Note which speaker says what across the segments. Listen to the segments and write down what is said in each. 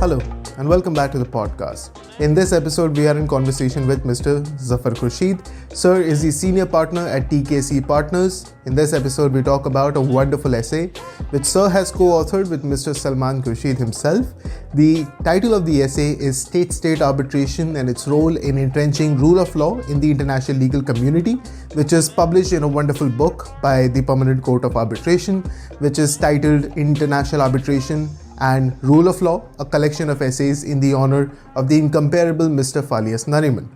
Speaker 1: Hello, and welcome back to the podcast. In this episode, we are in conversation with Mr. Zafar Khurshid. Sir is the senior partner at TKC Partners. In this episode, we talk about a wonderful essay which Sir has co-authored with Mr. Salman Khurshid himself. The title of the essay is State-State Arbitration and its Role in Entrenching Rule of Law in the International Legal Community, which is published in a wonderful book by the Permanent Court of Arbitration, which is titled International Arbitration and Rule of Law, a collection of essays in the honor of the Incomparable Mr. Fali S. Nariman.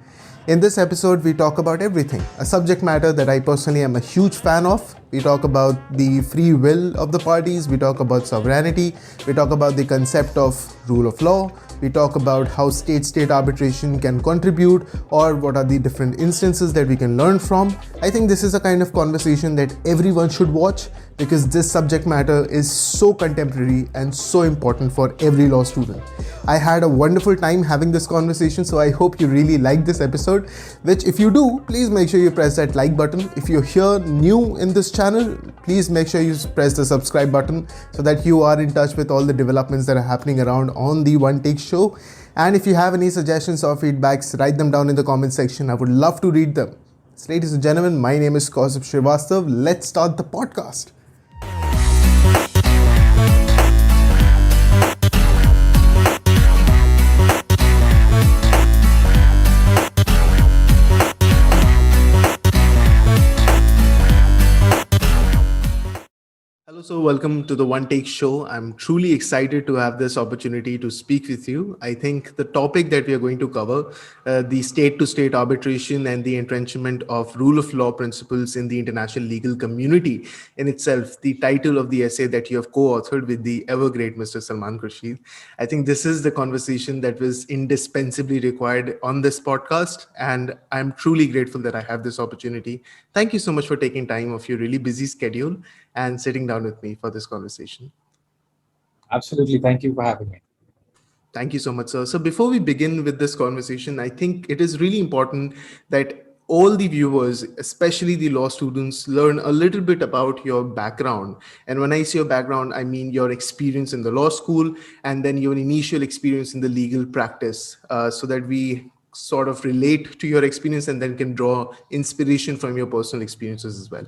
Speaker 1: In this episode, we talk about everything, a subject matter that I personally am a huge fan of. We talk about the free will of the parties, we talk about sovereignty, we talk about the concept of rule of law, we talk about how state-state arbitration can contribute or what are the different instances that we can learn from. I think this is a kind of conversation that everyone should watch because this subject matter is so contemporary and so important for every law student. I had a wonderful time having this conversation, so I hope you really like this episode, which if you do, please make sure you press that like button. If you're here new in this channel, please make sure you press the subscribe button so that you are in touch with all the developments that are happening around on the One Take Show. And if you have any suggestions or feedbacks, write them down in the comment section. I would love to read them. So, ladies and gentlemen, my name is Kaustubh Srivastava. Let's start the podcast. Hello, so welcome to the One Take Show. I'm truly excited to have this opportunity to speak with you. I think the topic that we are going to cover, the state-to-state arbitration and the entrenchment of rule of law principles in the international legal community in itself, the title of the essay that you have co-authored with the ever-great Mr. Salman Khurshid. I think this is the conversation that was indispensably required on this podcast, and I'm truly grateful that I have this opportunity. Thank you so much for taking time off your really busy schedule and sitting down with me for this conversation.
Speaker 2: Absolutely. Thank you for having me.
Speaker 1: Thank you so much, sir. So before we begin with this conversation, I think it is really important that all the viewers, especially the law students, learn a little bit about your background. And when I say your background, I mean your experience in the law school and then your initial experience in the legal practice, so that we sort of relate to your experience and then can draw inspiration from your personal experiences as well.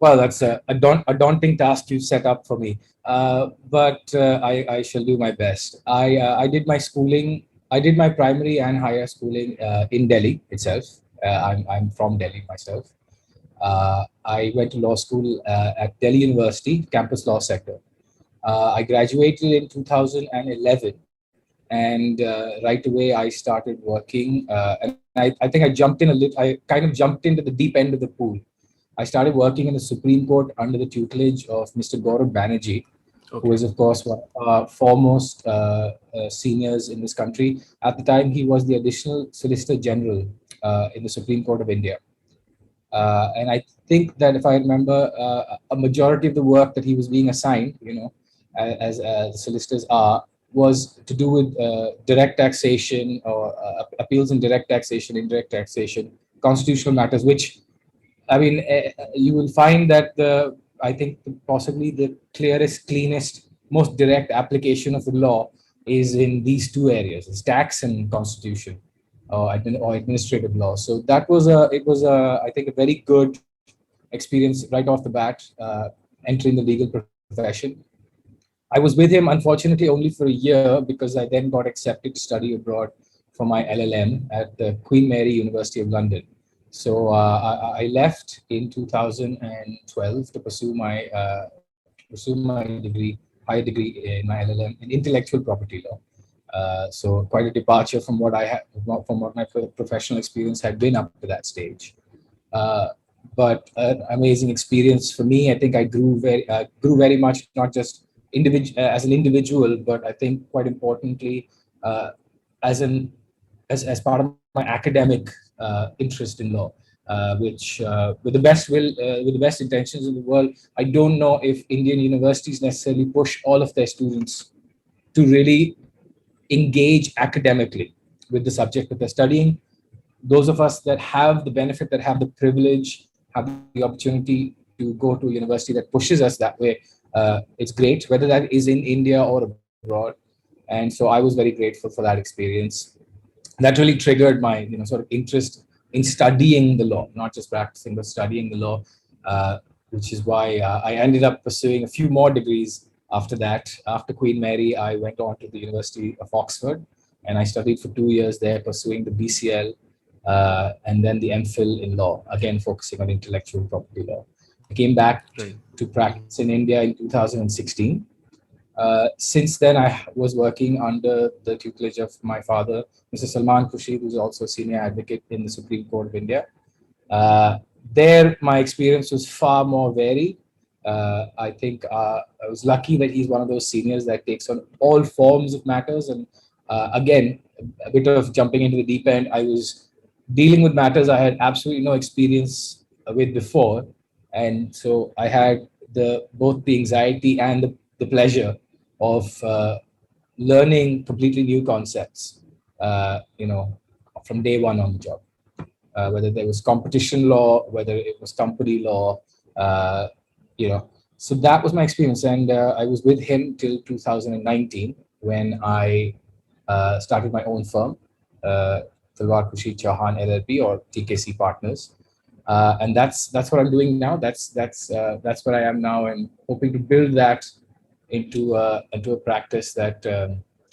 Speaker 2: Well, that's a daunting task you set up for me, but I shall do my best. I did my schooling. I did my primary and higher schooling in Delhi itself. I'm from Delhi myself. I went to law school at Delhi University, campus law sector. I graduated in 2011, and right away I started working. And I think I jumped in a little. I kind of jumped into the deep end of the pool. I started working in the Supreme Court under the tutelage of Mr. Gaurav Banerjee, who is, of course, one of our foremost seniors in this country. At the time, he was the additional Solicitor General in the Supreme Court of India. And I think that if I remember, a majority of the work that he was being assigned, as the solicitors are, was to do with direct taxation or appeals in direct taxation, indirect taxation, constitutional matters, which you will find that I think possibly the clearest, cleanest, most direct application of the law is in these two areas: it's tax and constitution, or administrative law. So that was I think a very good experience right off the bat, entering the legal profession. I was with him, unfortunately, only for a year because I then got accepted to study abroad for my LLM at the Queen Mary University of London. So I left in 2012 to pursue my degree, higher degree in my LLM in intellectual property law. So quite a departure from what my professional experience had been up to that stage. But an amazing experience for me. I think I grew very much, not just as an individual, but I think quite importantly as part of my academic interest in law, which with the best intentions in the world, I don't know if Indian universities necessarily push all of their students to really engage academically with the subject that they're studying. those of us that have the benefit, that have the privilege, have the opportunity to go to a university that pushes us that way, it's great, whether that is in India or abroad. And so I was very grateful for that experience. That really triggered my, sort of interest in studying the law, not just practicing, but studying the law, which is why I ended up pursuing a few more degrees after that. After Queen Mary, I went on to the University of Oxford, and I studied for 2 years there, pursuing the BCL, and then the MPhil in law, again focusing on intellectual property law. I came back
Speaker 1: Right.
Speaker 2: to practice in India in 2016. Since then, I was working under the tutelage of my father, Mr. Salman Khurshid, who's also a senior advocate in the Supreme Court of India. Uh, there, my experience was far more varied. I think I was lucky that he's one of those seniors that takes on all forms of matters. And again, a bit of jumping into the deep end, I was dealing with matters I had absolutely no experience with before. And so I had both the anxiety and the pleasure of learning completely new concepts, from day one on the job. Whether there was competition law, whether it was company law, uh, you know. So that was my experience, and I was with him till 2019 when I started my own firm, uh, Zafar Khurshid Chauhan LLP, or TKC Partners, and that's what I'm doing now. That's what I am now, and hoping to build that into a practice that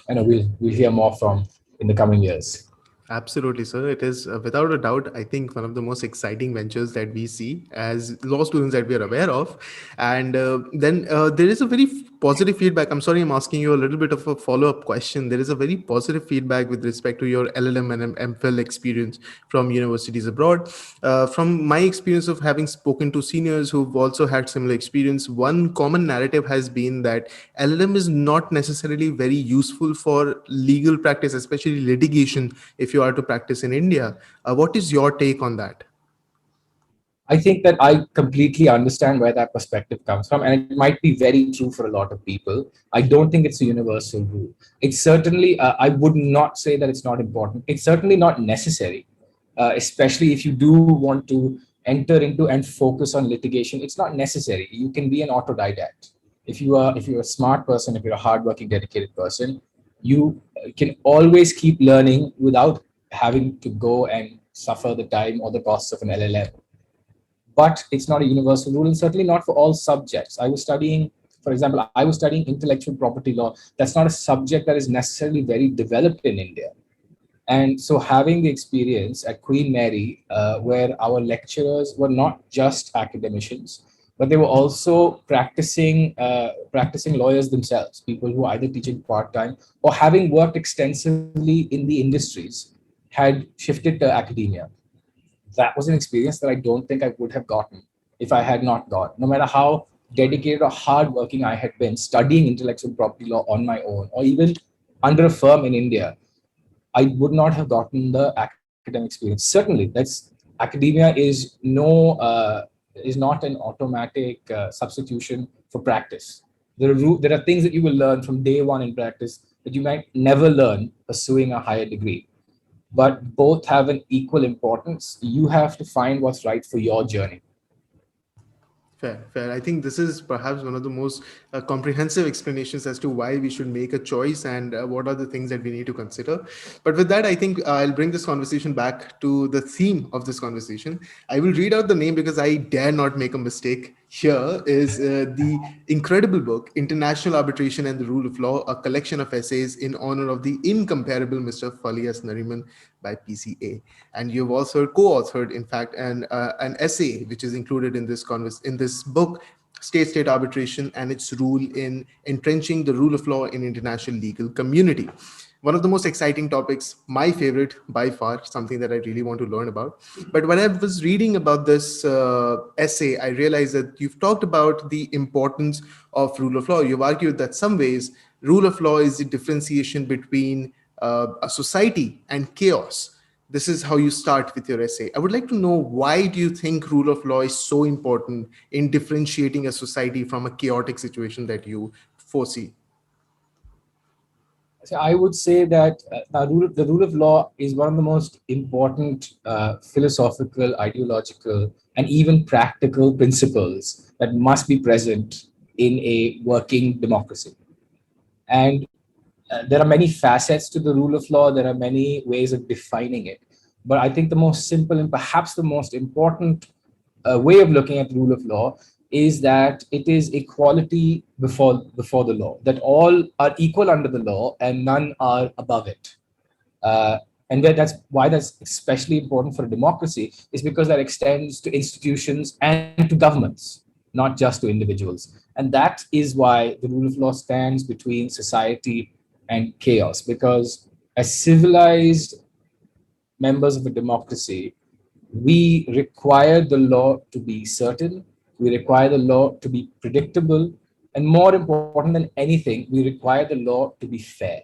Speaker 2: we'll hear more from in the coming years.
Speaker 1: Absolutely, sir. It is without a doubt, I think, one of the most exciting ventures that we see as law students that we are aware of. And then there is a very positive feedback. I'm sorry, I'm asking you a little bit of a follow up question. There is a very positive feedback with respect to your LLM and MPhil experience from universities abroad. From my experience of having spoken to seniors who've also had similar experience, one common narrative has been that LLM is not necessarily very useful for legal practice, especially litigation, if you are to practice in India. What is your take on that?
Speaker 2: I think that I completely understand where that perspective comes from, and it might be very true for a lot of people. I don't think it's a universal rule. It's certainly, I would not say that it's not important. It's certainly not necessary, especially if you do want to enter into and focus on litigation. It's not necessary. You can be an autodidact. If you're a smart person, if you're a hardworking, dedicated person, you can always keep learning without having to go and suffer the time or the costs of an LLM. But it's not a universal rule, and certainly not for all subjects. For example, I was studying intellectual property law. That's not a subject that is necessarily very developed in India. And so having the experience at Queen Mary, where our lecturers were not just academicians, but they were also practicing lawyers themselves, people who either teaching part-time or having worked extensively in the industries, had shifted to academia. That was an experience that I don't think I would have gotten if I had not got, no matter how dedicated or hardworking I had been studying intellectual property law on my own, or even under a firm in India, I would not have gotten the academic experience. Certainly, academia is not an automatic substitution for practice. There are things that you will learn from day one in practice that you might never learn pursuing a higher degree, but both have an equal importance. You have to find what's right for your journey.
Speaker 1: Fair, fair. I think this is perhaps one of the most comprehensive explanations as to why we should make a choice and what are the things that we need to consider. But with that, I think I'll bring this conversation back to the theme of this conversation. I will read out the name because I dare not make a mistake. Here is the incredible book, International Arbitration and the Rule of Law, a collection of essays in honor of the incomparable Mr. Fali S. Nariman by PCA. And you've also co-authored, in fact, an essay which is included in this book, State Arbitration and its Role in Entrenching the Rule of Law in International Legal Community. One of the most exciting topics, my favorite by far, something that I really want to learn about. But when I was reading about this essay, I realized that you've talked about the importance of rule of law. You've argued that some ways rule of law is the differentiation between a society and chaos. This is how you start with your essay. I would like to know, why do you think rule of law is so important in differentiating a society from a chaotic situation that you foresee?
Speaker 2: So I would say that the rule of law is one of the most important philosophical, ideological, and even practical principles that must be present in a working democracy. And there are many facets to the rule of law. There are many ways of defining it. But I think the most simple and perhaps the most important way of looking at the rule of law is that it is equality before the law, that all are equal under the law and none are above it. Uh, and that's why that's especially important for a democracy, is because that extends to institutions and to governments, not just to individuals. And that is why the rule of law stands between society and chaos, because as civilized members of a democracy, we require the law to be certain, we require the law to be predictable, and more important than anything, we require the law to be fair.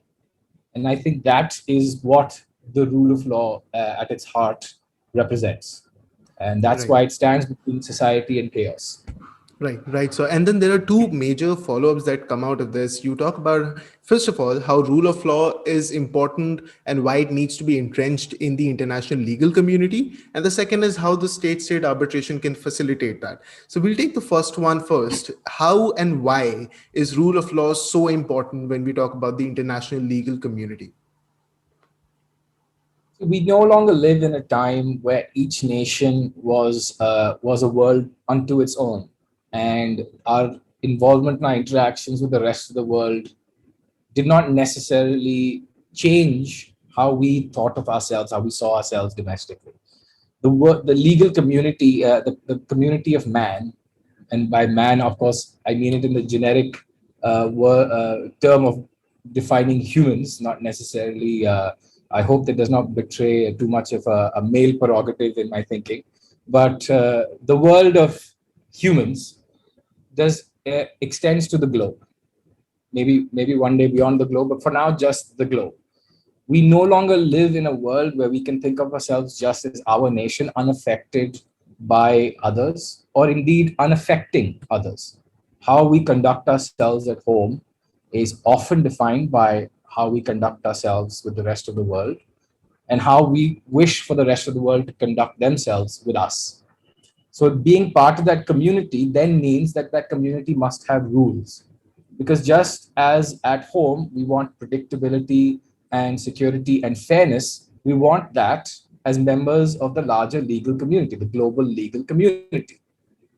Speaker 2: And I think that is what the rule of law at its heart represents. And that's
Speaker 1: Right.
Speaker 2: why it stands between society and chaos.
Speaker 1: Right, right. So, and then there are two major follow ups that come out of this. You talk about, first of all, how rule of law is important and why it needs to be entrenched in the international legal community. And the second is how the state arbitration can facilitate that. So, we'll take the first one first. How and why is rule of law so important when we talk about the international legal community?
Speaker 2: We no longer live in a time where each nation was a world unto its own, and our involvement and our interactions with the rest of the world did not necessarily change how we thought of ourselves, how we saw ourselves domestically. The legal community, the community of man, and by man, of course, I mean it in the generic term of defining humans, not necessarily. I hope that does not betray too much of a male prerogative in my thinking, but the world of humans does extends to the globe. Maybe one day beyond the globe, but for now, just the globe. We no longer live in a world where we can think of ourselves just as our nation, unaffected by others, or indeed unaffecting others. How we conduct ourselves at home is often defined by how we conduct ourselves with the rest of the world, and how we wish for the rest of the world to conduct themselves with us. So being part of that community then means that that community must have rules, because just as at home we want predictability and security and fairness, we want that as members of the larger legal community, the global legal community.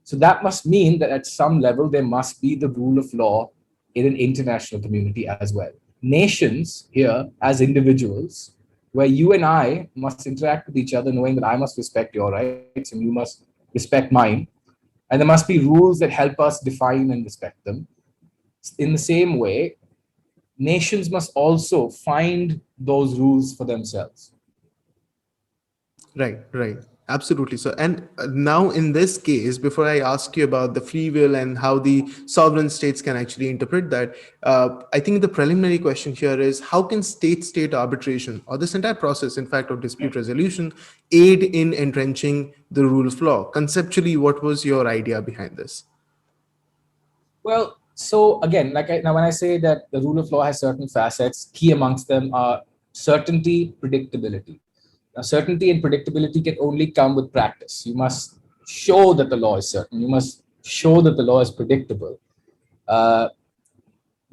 Speaker 2: So that must mean that at some level there must be the rule of law in an international community as well. Nations here as individuals, where you and I must interact with each other knowing that I must respect your rights and you must respect mine, and there must be rules that help us define and respect them. In the same way, nations must also find those rules for themselves.
Speaker 1: Right, right. Absolutely. So, and now in this case, before I ask you about the free will and how the sovereign states can actually interpret that, I think the preliminary question here is how can state arbitration or this entire process, in fact, of dispute resolution aid in entrenching the rule of law? Conceptually, what was your idea behind this?
Speaker 2: Well, so again, now when I say that the rule of law has certain facets, key amongst them are certainty, predictability. Now, certainty and predictability can only come with practice. You must show that the law is certain. You must show that the law is predictable. Uh,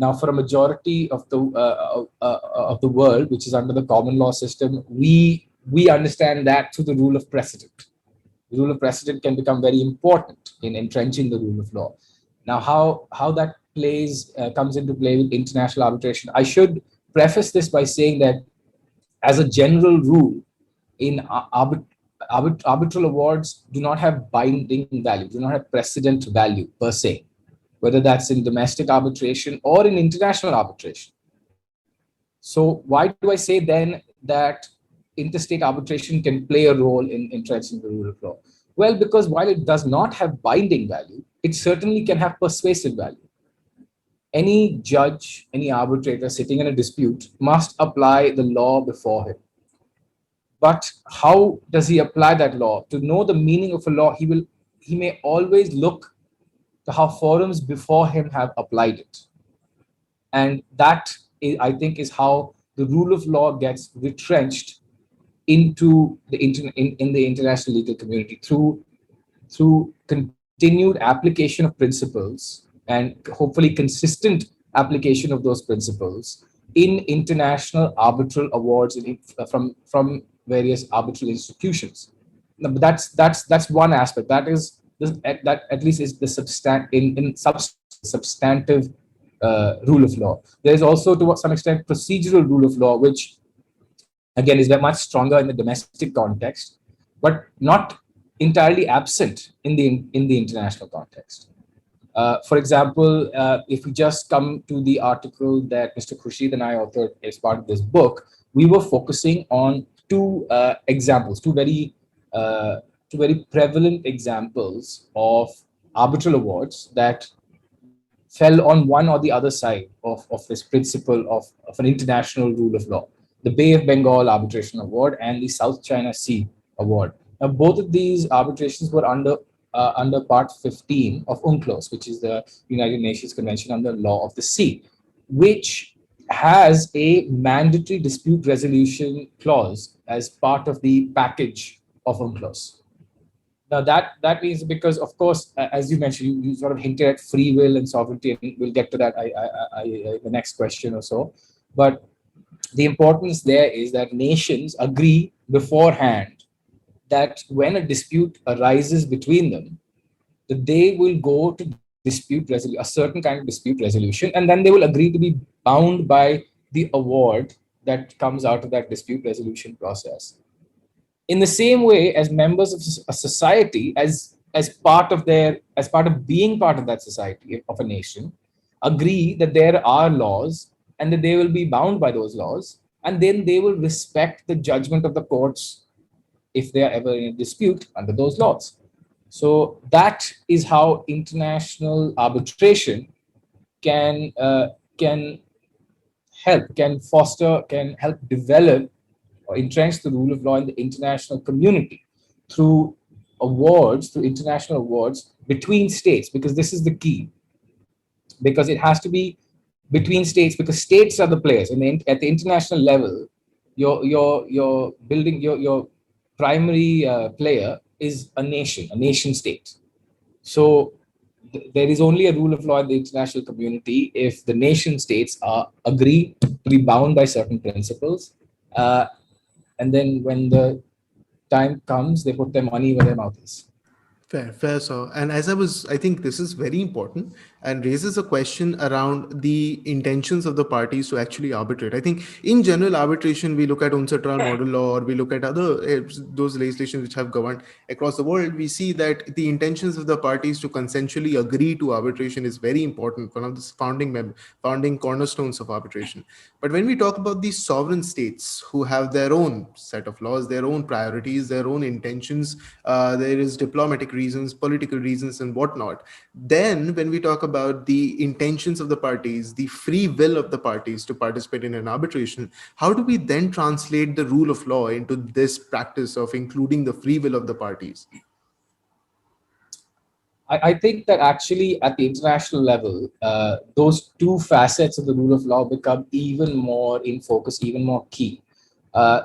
Speaker 2: Now, for a majority of the world, which is under the common law system, we understand that through the rule of precedent. The rule of precedent can become very important in entrenching the rule of law. Now, how that plays comes into play with international arbitration. I should preface this by saying that, as a general rule, in arbitral awards do not have binding value, do not have precedent value per se, whether that's in domestic arbitration or in international arbitration. So why do I say then that interstate arbitration can play a role in entrenching the rule of law? Well, because while it does not have binding value, it certainly can have persuasive value. Any judge, any arbitrator sitting in a dispute must apply the law before him. But how does he apply that law? To know the meaning of a law, he may always look to how forums before him have applied it. And that I think, is how the rule of law gets retrenched into in the international legal community through continued application of principles and hopefully consistent application of those principles in international arbitral awards from various arbitral institutions. Now, but that's one aspect. That at least is the substantive rule of law. There is also, to some extent, procedural rule of law, which again is very much stronger in the domestic context, but not entirely absent in the international context. For example, if we just come to the article that Mr. Khurshid and I authored as part of this book, we were focusing on two examples, uh, two very prevalent examples of arbitral awards that fell on one or the other side of this principle of an international rule of law: the Bay of Bengal Arbitration Award and the South China Sea Award. Now, both of these arbitrations were under Part 15 of UNCLOS, which is the United Nations Convention on the Law of the Sea, which has a mandatory dispute resolution clause as part of the package of UNCLOS. Now that means, because of course, as you mentioned, you sort of hinted at free will and sovereignty, and we'll get to that the next question or so. But the importance there is that nations agree beforehand that when a dispute arises between them, that they will go to a certain kind of dispute resolution, and then they will agree to be bound by the award that comes out of that dispute resolution process. In the same way, as members of a society, as part of being part of that society of a nation, agree that there are laws and that they will be bound by those laws, and then they will respect the judgment of the courts if they are ever in a dispute under those laws. So that is how international arbitration can can help develop or entrench the rule of law in the international community through international awards between states, because this is the key. Because it has to be between states, because states are the players, and at the international level, your building your primary player is a nation state. So there is only a rule of law in the international community if the nation states agree to be bound by certain principles, and then when the time comes, they put their money where their mouth is.
Speaker 1: Fair. So, and I think this is very important and raises a question around the intentions of the parties to actually arbitrate. I think in general arbitration, we look at UNCITRAL model law, or we look at other those legislations which have governed across the world. We see that the intentions of the parties to consensually agree to arbitration is very important, one of the founding cornerstones of arbitration. But when we talk about these sovereign states who have their own set of laws, their own priorities, their own intentions, there is diplomatic reasons, political reasons, and whatnot. Then, when we talk about the intentions of the parties, the free will of the parties to participate in an arbitration, how do we then translate the rule of law into this practice of including the free will of the parties?
Speaker 2: I think that actually at the international level, those two facets of the rule of law become even more in focus, even more key.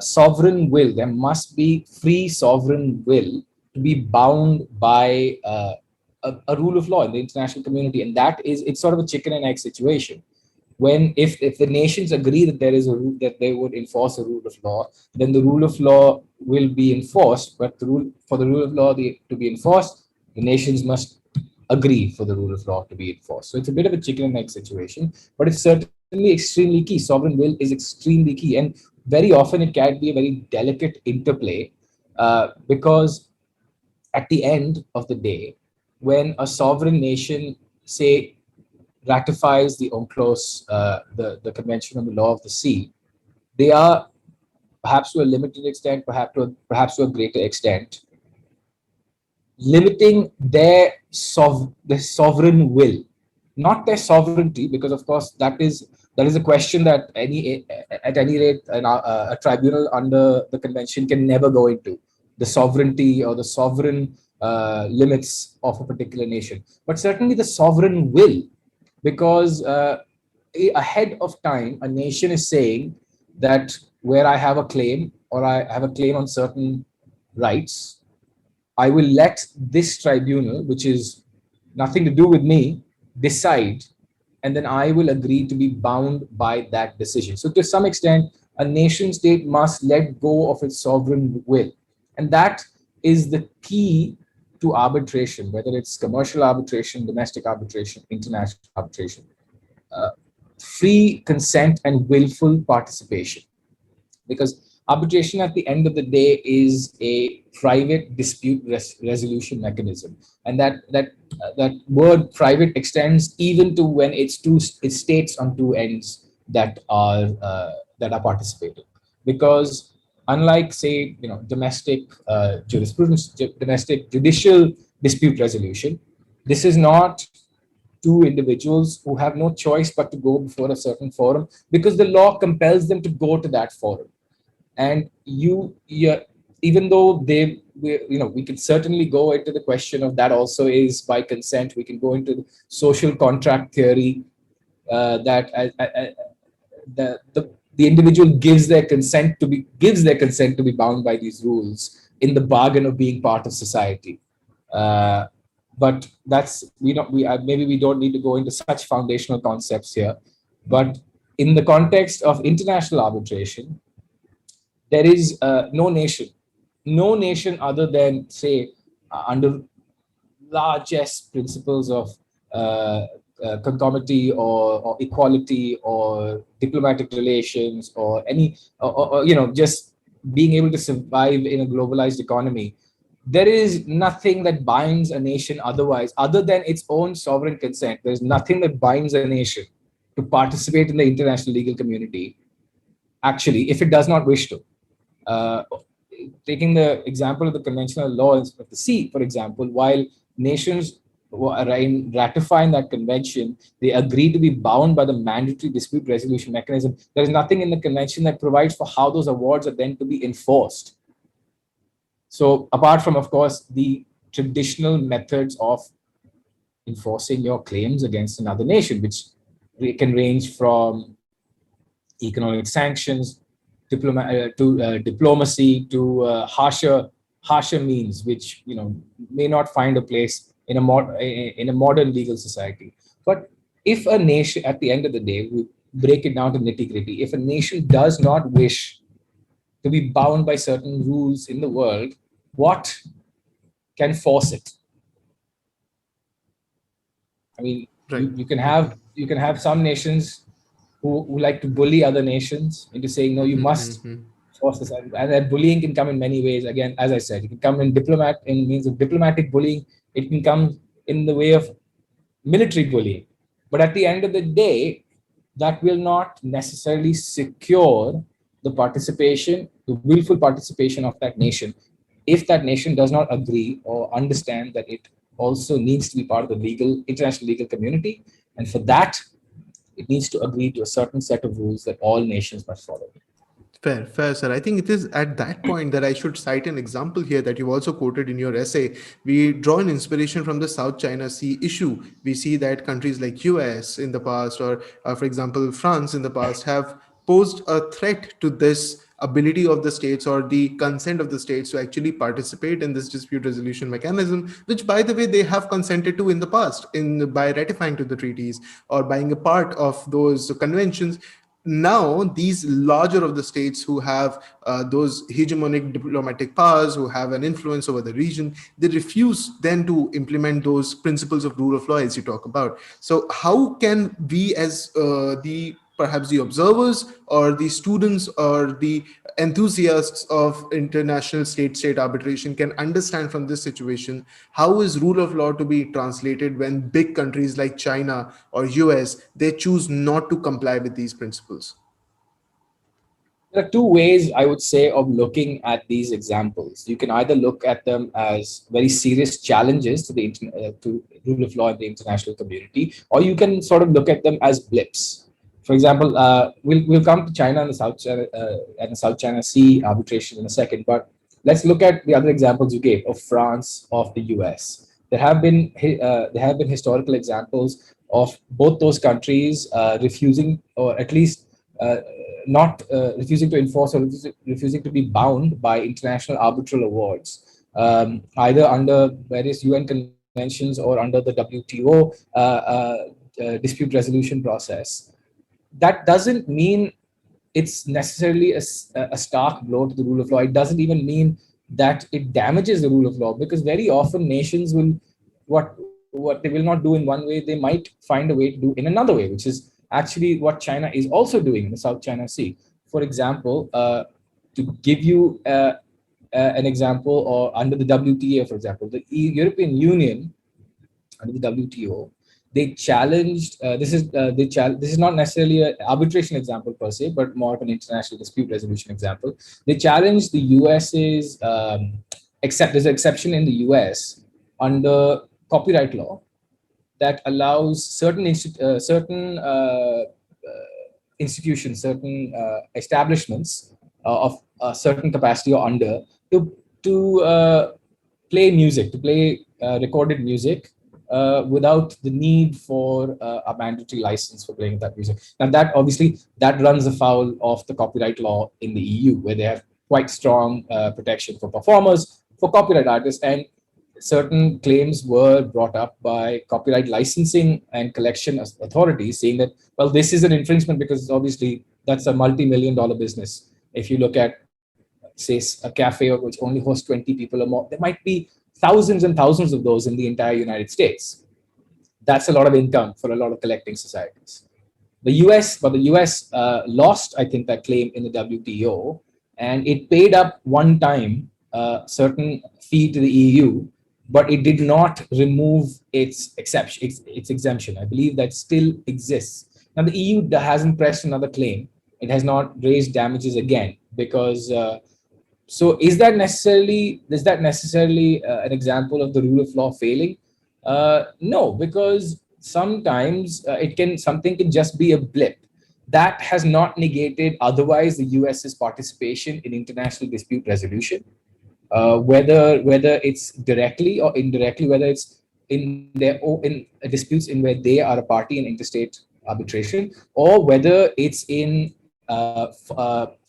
Speaker 2: Sovereign will, there must be free sovereign will to be bound by a rule of law in the international community. And it's sort of a chicken and egg situation. When if the nations agree that there is a rule, that they would enforce a rule of law, then the rule of law will be enforced. But for the rule of law to be enforced, the nations must agree for the rule of law to be enforced. So it's a bit of a chicken and egg situation, but it's certainly extremely key. Sovereign will is extremely key, and very often it can be a very delicate interplay, because at the end of the day, when a sovereign nation, say, ratifies the UNCLOS, the Convention on the Law of the Sea, they are, perhaps to a limited extent, perhaps to a greater extent, limiting their sovereign will, not their sovereignty, because of course that is a question that at any rate a tribunal under the convention can never go into, the sovereignty or the sovereign limits of a particular nation, but certainly the sovereign will, because ahead of time, a nation is saying that where I have a claim or I have a claim on certain rights, I will let this tribunal, which is nothing to do with me, decide, and then I will agree to be bound by that decision. So, to some extent, a nation state must let go of its sovereign will. And that is the key to arbitration, whether it's commercial arbitration, domestic arbitration, international arbitration. Uh, Free consent and willful participation, because arbitration at the end of the day is a private dispute resolution mechanism, and that word private extends even to when it states on two ends that are participating, because unlike, say, domestic jurisprudence, domestic judicial dispute resolution, this is not two individuals who have no choice but to go before a certain forum because the law compels them to go to that forum. And even though we can certainly go into the question of that also is by consent. We can go into the social contract theory, that the individual gives their consent to be bound by these rules in the bargain of being part of society. But that's maybe we don't need to go into such foundational concepts here. But in the context of international arbitration, there is no nation other than, say, under largest principles of conformity or equality or diplomatic relations or any, just being able to survive in a globalized economy. There is nothing that binds a nation other than its own sovereign consent. There's nothing that binds a nation to participate in the international legal community, actually, if it does not wish to. Uh, Taking the example of the conventional laws of the sea, for example, while nations ratifying that convention, they agree to be bound by the mandatory dispute resolution mechanism. There is nothing in the convention that provides for how those awards are then to be enforced. So, apart from, of course, the traditional methods of enforcing your claims against another nation, which can range from economic sanctions, diplomacy, to harsher means, which may not find a place in a modern legal society. But if a nation, at the end of the day, we break it down to nitty gritty, if a nation does not wish to be bound by certain rules in the world, what can force it? I mean,
Speaker 1: Right.
Speaker 2: you can have some nations who like to bully other nations into saying, no, you must force this. And that bullying can come in many ways. Again, as I said, it can come in means of diplomatic bullying. It can come in the way of military bullying. But at the end of the day, that will not necessarily secure the willful participation of that nation, if that nation does not agree or understand that it also needs to be part of the international legal community. And for that, it needs to agree to a certain set of rules that all nations must follow.
Speaker 1: Fair, sir. I think it is at that point that I should cite an example here that you've also quoted in your essay. We draw an inspiration from the South China Sea issue. We see that countries like US in the past, or for example, France in the past, have posed a threat to this ability of the states or the consent of the states to actually participate in this dispute resolution mechanism, which, by the way, they have consented to in the past by ratifying to the treaties or being a part of those conventions. Now these larger of the states who have those hegemonic diplomatic powers, who have an influence over the region, they refuse then to implement those principles of rule of law as you talk about. So how can we, as perhaps the observers or the students or the enthusiasts of international state arbitration, can understand from this situation how is rule of law to be translated when big countries like China or US, they choose not to comply with these principles?
Speaker 2: There are two ways, I would say, of looking at these examples. You can either look at them as very serious challenges to the to rule of law in the international community, or you can sort of look at them as blips. For example, we'll come to China and the South China Sea arbitration in a second, but let's look at the other examples you gave of France, of the US. There have been historical examples of both those countries refusing, or at least not refusing to enforce, or refusing to be bound by international arbitral awards, either under various UN conventions or under the WTO dispute resolution process. That doesn't mean it's necessarily a stark blow to the rule of law. It doesn't even mean that it damages the rule of law, because very often nations will, what they will not do in one way, they might find a way to do in another way, which is actually what China is also doing in the South China Sea. For example, to give you an example, or under the WTA, for example, the European Union under the WTO, they challenged. This is not necessarily an arbitration example per se, but more of an international dispute resolution example. They challenged the US's except there's an exception in the US under copyright law that allows certain institutions, certain establishments of a certain capacity or under, to play music, to play recorded music without the need for a mandatory license for playing that music. Now that obviously that runs afoul of the copyright law in the EU, where they have quite strong protection for performers, for copyright artists, and certain claims were brought up by copyright licensing and collection authorities, saying that, well, this is an infringement because obviously that's a multi-million-dollar business. If you look at, say, a cafe which only hosts 20 people or more, there might be thousands and thousands of those in the entire United States. That's a lot of income for a lot of collecting societies. The US lost, I think, that claim in the WTO, and it paid up one time certain fee to the EU, but it did not remove its exception, its exemption. I believe that still exists. Now the EU hasn't pressed another claim. It has not raised damages again, because so does that necessarily an example of the rule of law failing? No, because sometimes something can just be a blip. That has not negated otherwise the US's participation in international dispute resolution, whether it's directly or indirectly, whether it's in disputes in where they are a party in interstate arbitration, or whether it's in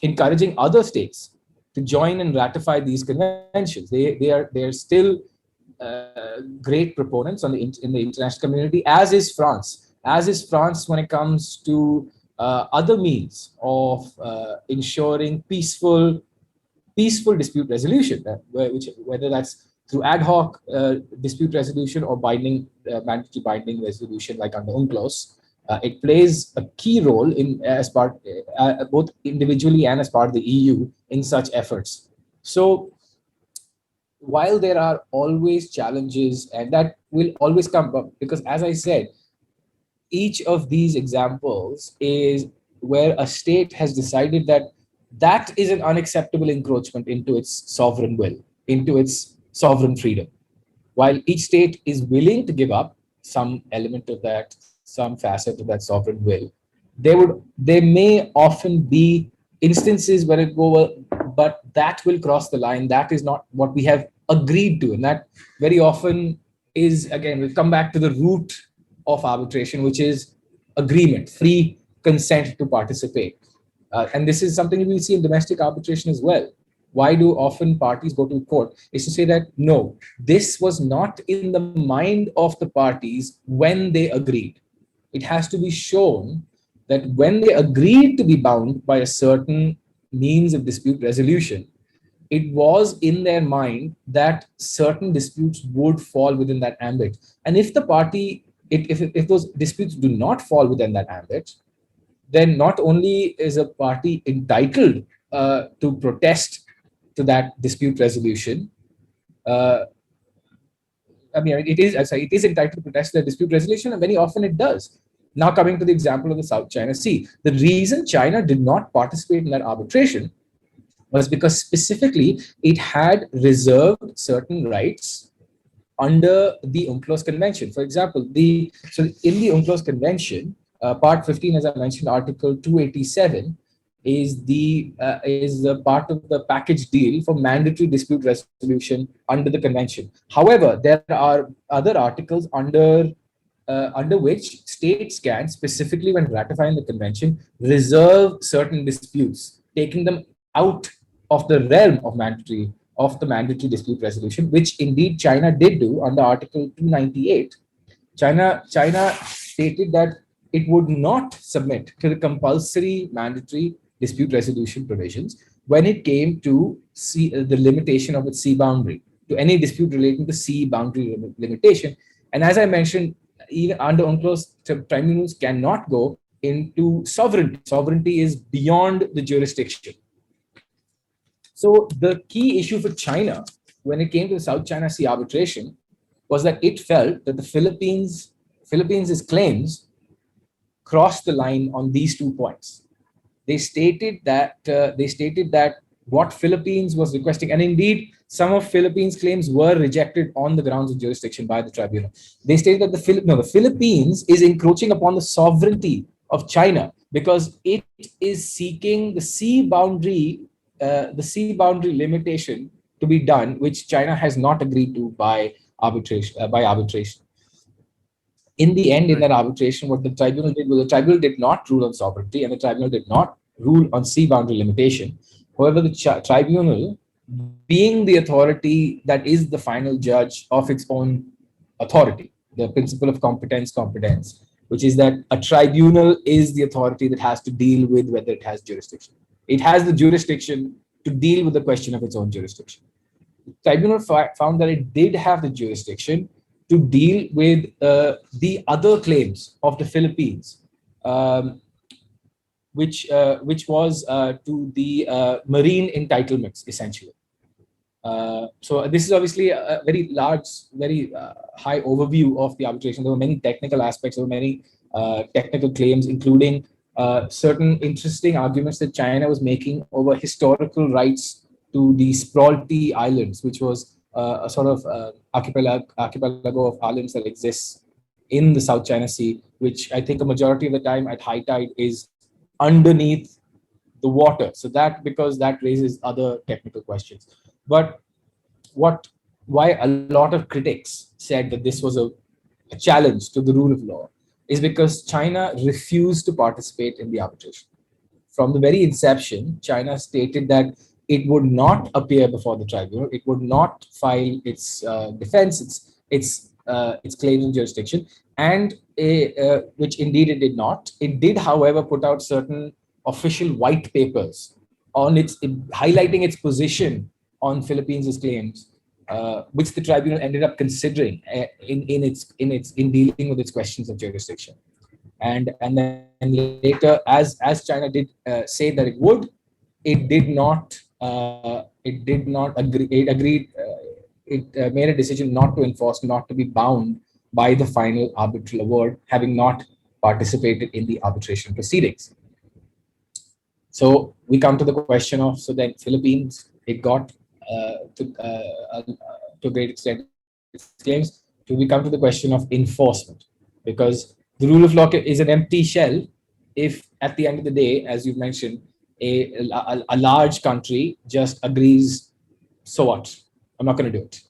Speaker 2: encouraging other states to join and ratify these conventions. They are still great proponents in the international community, as is France. As is France when it comes to other means of ensuring peaceful dispute resolution, whether that's through ad hoc dispute resolution or mandatory binding resolution, like under UNCLOS. It plays a key role in as part both individually and as part of the EU in such efforts. So while there are always challenges, and that will always come up, because as I said, each of these examples is where a state has decided that that is an unacceptable encroachment into its sovereign will, into its sovereign freedom. While each state is willing to give up some element of that, some facet of that sovereign will, there may often be instances where it go, well, but that will cross the line. That is not what we have agreed to. And that very often is, again, we'll come back to the root of arbitration, which is agreement, free consent to participate. And this is something we see in domestic arbitration as well. Why do often parties go to court? Is to say that, no, this was not in the mind of the parties when they agreed. It has to be shown that when they agreed to be bound by a certain means of dispute resolution, it was in their mind that certain disputes would fall within that ambit. And if the party, if those disputes do not fall within that ambit, then not only is a party entitled to protest to that dispute resolution, it is entitled to protest the dispute resolution, and very often it does. Now, coming to the example of the South China Sea, the reason China did not participate in that arbitration was because specifically it had reserved certain rights under the UNCLOS Convention. For example, in the UNCLOS Convention, Part 15, as I mentioned, Article 287, is the part of the package deal for mandatory dispute resolution under the convention. However, there are other articles under under which states can, specifically when ratifying the convention, reserve certain disputes, taking them out of the realm of the mandatory dispute resolution, which indeed China did do under Article 298. China stated that it would not submit to the compulsory mandatory dispute resolution provisions when it came to the limitation of its sea boundary, to any dispute relating to sea boundary limitation. And as I mentioned, even under UNCLOS, tribunals cannot go into sovereignty. Sovereignty is beyond the jurisdiction. So the key issue for China when it came to the South China Sea arbitration was that it felt that the Philippines' claims crossed the line on these 2 points. They stated that what Philippines was requesting, and indeed some of Philippines' claims were rejected on the grounds of jurisdiction by the tribunal. They stated that the Philippines is encroaching upon the sovereignty of China because it is seeking the sea boundary limitation to be done, which China has not agreed to by arbitration. In the end, in that arbitration, what the tribunal did was the tribunal did not rule on sovereignty and the tribunal did not rule on sea boundary limitation. However, the tribunal, being the authority that is the final judge of its own authority, the principle of competence, which is that a tribunal is the authority that has to deal with whether it has jurisdiction. It has the jurisdiction to deal with the question of its own jurisdiction. The tribunal found that it did have the jurisdiction to deal with the other claims of the Philippines, which was to the marine entitlements, essentially. So this is obviously a very large, very high overview of the arbitration. There were many technical aspects, there were many technical claims, including certain interesting arguments that China was making over historical rights to the Spratly Islands, which was a sort of archipelago of islands that exists in the South China Sea, which I think a majority of the time at high tide is underneath the water. So because that raises other technical questions. But why a lot of critics said that this was a challenge to the rule of law is because China refused to participate in the arbitration. From the very inception, China stated that it would not appear before the tribunal. It would not file its defense, its claims in jurisdiction, and which indeed it did not. It did, however, put out certain official white papers on highlighting its position on Philippines' claims, which the tribunal ended up considering in dealing with its questions of jurisdiction. And then later, as China did say that it would, it did not agree. It agreed. It made a decision not to enforce, not to be bound by the final arbitral award, having not participated in the arbitration proceedings. So we come to the question of, so then Philippines, it got to a great extent its claims. So we come to the question of enforcement, because the rule of law is an empty shell if at the end of the day, as you've mentioned, a large country just agrees, so what? I'm not going to do it.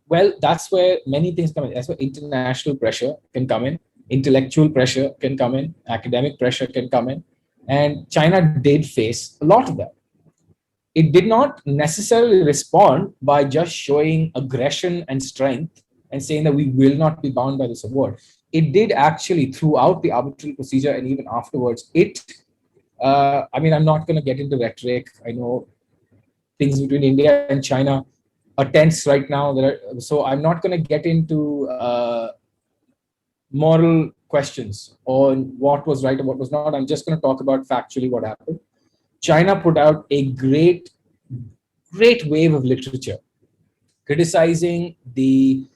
Speaker 2: Well, that's where many things come in. That's where international pressure can come in, intellectual pressure can come in, academic pressure can come in. And China did face a lot of that. It did not necessarily respond by just showing aggression and strength and saying that we will not be bound by this award. It did actually, throughout the arbitral procedure and even afterwards, I'm not going to get into rhetoric. I know things between India and China are tense right now. So I'm not going to get into moral questions on what was right and what was not. I'm just going to talk about factually what happened. China put out a great wave of literature criticizing the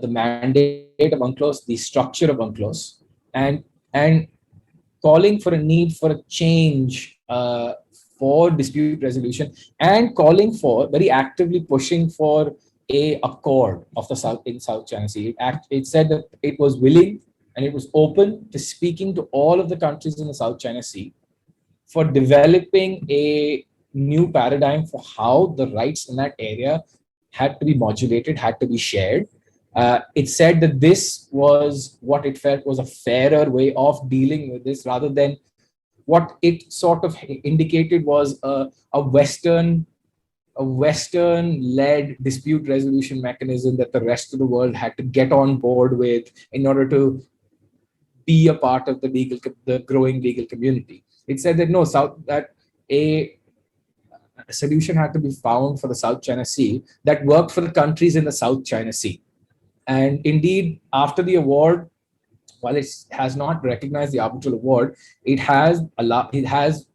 Speaker 2: mandate of UNCLOS, the structure of UNCLOS, and calling for a need for a change for dispute resolution, and calling for, very actively pushing for a accord of the South China Sea. It said that it was willing and it was open to speaking to all of the countries in the South China Sea for developing a new paradigm for how the rights in that area had to be modulated, had to be shared, It said that this was what it felt was a fairer way of dealing with this, rather than what it sort of indicated was a Western-led dispute resolution mechanism that the rest of the world had to get on board with in order to be a part of the growing legal community. It said that no, that a solution had to be found for the South China Sea that worked for the countries in the South China Sea. And indeed, after the award, while it has not recognized the arbitral award, it has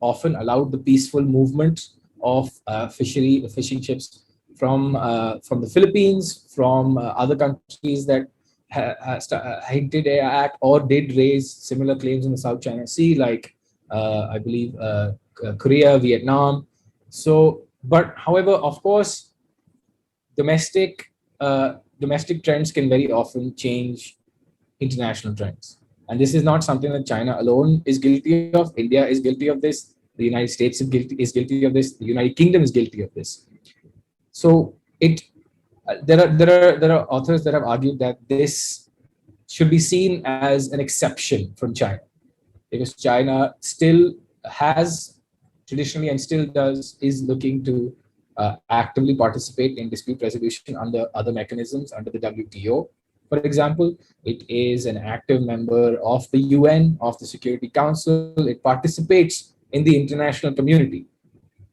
Speaker 2: often allowed the peaceful movement of fishing ships from the Philippines, from other countries that hinted at or did raise similar claims in the South China Sea, like I believe Korea, Vietnam. So, but however, of course, domestic domestic trends can very often change international trends. And this is not something that China alone is guilty of. India is guilty of this. The United States is guilty of this. The United Kingdom is guilty of this. So there are authors that have argued that this should be seen as an exception from China, because China still has traditionally and still is looking to actively participate in dispute resolution under other mechanisms under the WTO. For example, it is an active member of the UN, of the Security Council. It participates in the international community.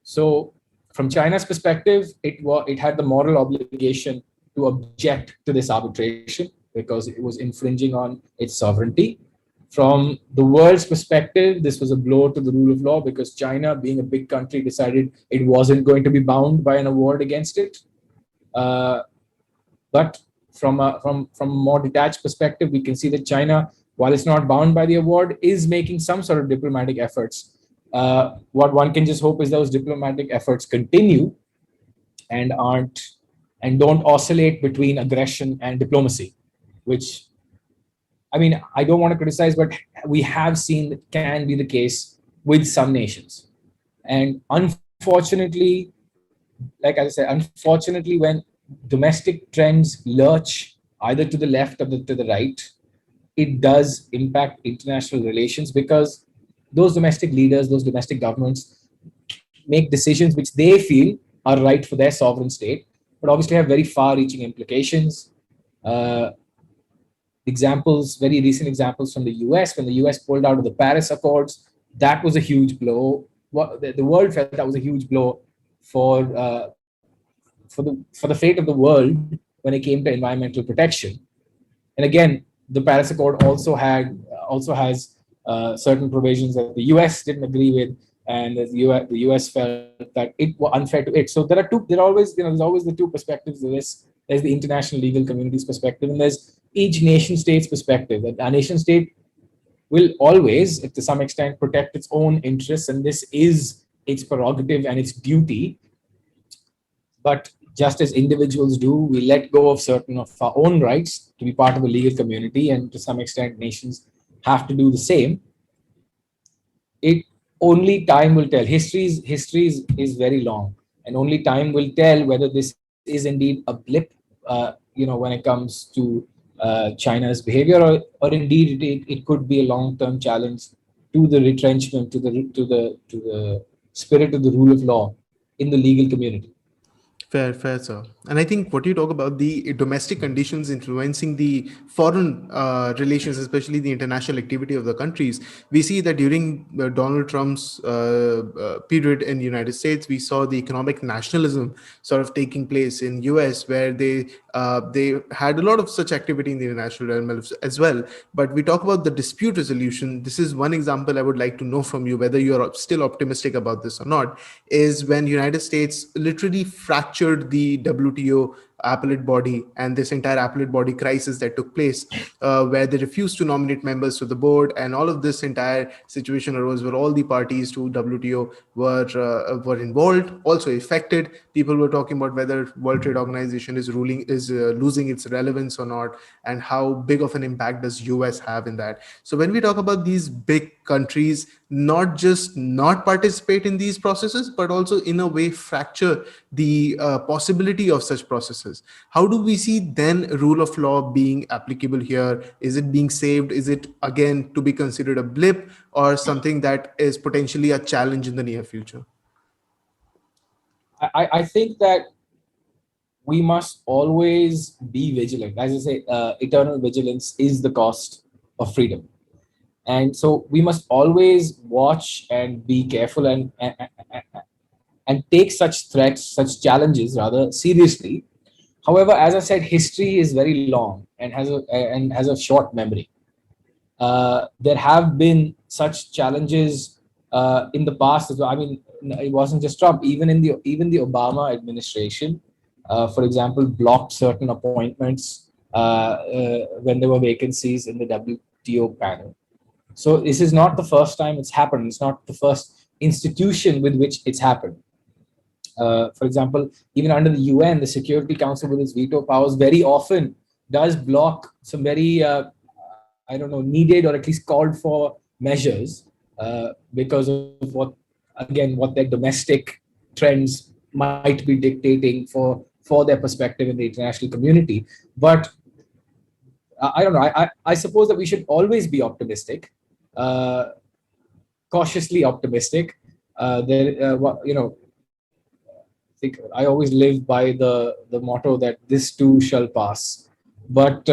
Speaker 2: So, from China's perspective, it had the moral obligation to object to this arbitration because it was infringing on its sovereignty. From the world's perspective, this was a blow to the rule of law because China, being a big country, decided it wasn't going to be bound by an award against it. But from a more detached perspective, we can see that China, while it's not bound by the award, is making some sort of diplomatic efforts. What one can just hope is those diplomatic efforts continue and don't oscillate between aggression and diplomacy, which, I mean, I don't want to criticize, but we have seen that can be the case with some nations. And unfortunately, like I said, unfortunately, when domestic trends lurch either to the left or to the right, it does impact international relations because those domestic leaders, those domestic governments make decisions which they feel are right for their sovereign state, but obviously have very far-reaching implications. Very recent examples from the US, when the US pulled out of the Paris Accords, that was a huge blow. The world felt that was a huge blow for the fate of the world when it came to environmental protection. And again, the Paris Accord also has certain provisions that the US didn't agree with, and the US felt that it was unfair to it. So there's always the two perspectives of this. There's the international legal community's perspective, and there's each nation state's perspective. That a nation state will always, to some extent, protect its own interests, and this is its prerogative and its duty. But just as individuals do, we let go of certain of our own rights to be part of a legal community, and to some extent, nations have to do the same. It only time will tell. History is very long, and only time will tell whether this is indeed a blip. When it comes to China's behavior, or indeed it could be a long-term challenge to the retrenchment, to the spirit of the rule of law in the legal community.
Speaker 1: Fair, sir. And I think what you talk about, the domestic conditions influencing the foreign relations, especially the international activity of the countries, we see that during Donald Trump's period in the United States, we saw the economic nationalism sort of taking place in US, where they had a lot of such activity in the international realm as well. But we talk about the dispute resolution. This is one example I would like to know from you, whether you're still optimistic about this or not, is when United States literally fractured the WTO Appellate Body and this entire Appellate Body crisis that took place, where they refused to nominate members to the board, and all of this entire situation arose where all the parties to WTO were involved, also affected. People were talking about whether World Trade Organization is losing its relevance or not, and how big of an impact does US have in that. So when we talk about these big countries, not just not participate in these processes, but also in a way fracture the possibility of such processes. process. How do we see then rule of law being applicable here? Is it being saved? Is it again to be considered a blip or something that is potentially a challenge in the near future?
Speaker 2: I think that we must always be vigilant. As I say, eternal vigilance is the cost of freedom. And so we must always watch and be careful and take such threats, such challenges rather seriously. However, as I said, history is very long and has a short memory. There have been such challenges in the past as well. I mean, it wasn't just Trump. Even the Obama administration, for example, blocked certain appointments when there were vacancies in the WTO panel. So this is not the first time it's happened. It's not the first institution with which it's happened. For example, even under the UN, the Security Council with its veto powers very often does block some very, I don't know, needed or at least called for measures because of what their domestic trends might be dictating for their perspective in the international community. But I don't know. I suppose that we should always be optimistic, uh, cautiously optimistic. I think I always live by the motto that this too shall pass, but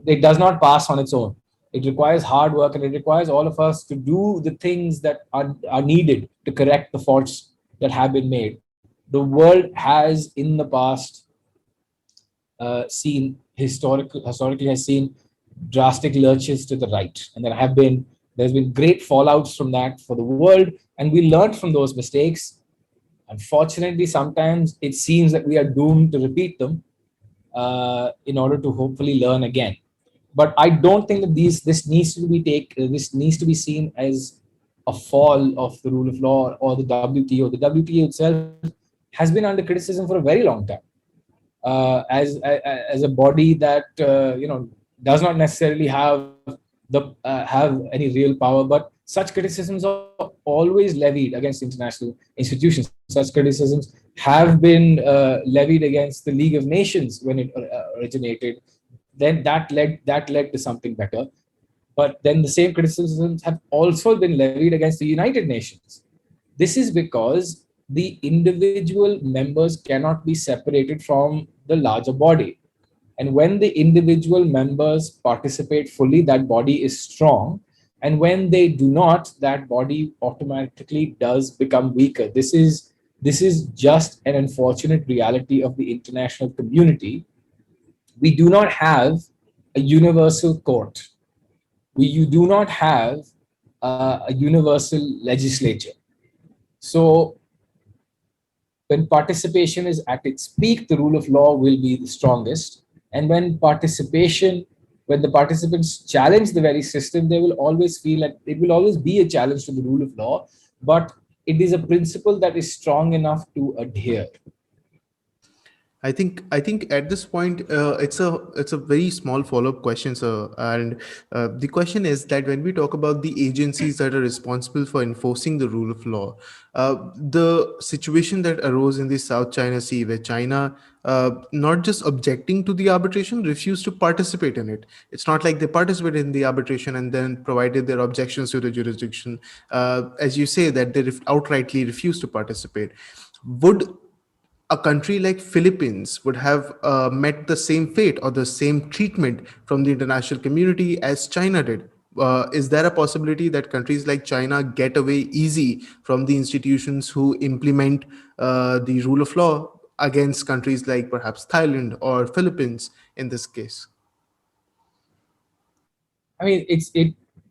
Speaker 2: it does not pass on its own. It requires hard work, and it requires all of us to do the things that are needed to correct the faults that have been made. The world has in the past historically has seen drastic lurches to the right, and there's been great fallouts from that for the world, and we learned from those mistakes. Unfortunately, sometimes it seems that we are doomed to repeat them in order to hopefully learn again. But I don't think that this needs to be seen as a fall of the rule of law or the WTO. The WTO itself has been under criticism for a very long time as a body that does not necessarily have any real power, but such criticisms are always levied against international institutions. Such criticisms have been levied against the League of Nations when it originated. Then that led to something better. But then the same criticisms have also been levied against the United Nations. This is because the individual members cannot be separated from the larger body. And when the individual members participate fully, that body is strong. And when they do not, that body automatically does become weaker. This is just an unfortunate reality of the international community. We do not have a universal court. You do not have a universal legislature. So when participation is at its peak, the rule of law will be the strongest. And when the participants challenge the very system, they will always feel like it will always be a challenge to the rule of law, but it is a principle that is strong enough to adhere.
Speaker 1: I think at this point it's a very small follow-up question, sir. And the question is that when we talk about the agencies that are responsible for enforcing the rule of law, the situation that arose in the South China Sea, where China not just objecting to the arbitration, refused to participate in it. It's not like they participated in the arbitration and then provided their objections to the jurisdiction. As you say, that they outrightly refused to participate. Would a country like Philippines would have met the same fate or the same treatment from the international community as China did? Is there a possibility that countries like China get away easy from the institutions who implement the rule of law against countries like perhaps Thailand or Philippines in this case?
Speaker 2: I mean,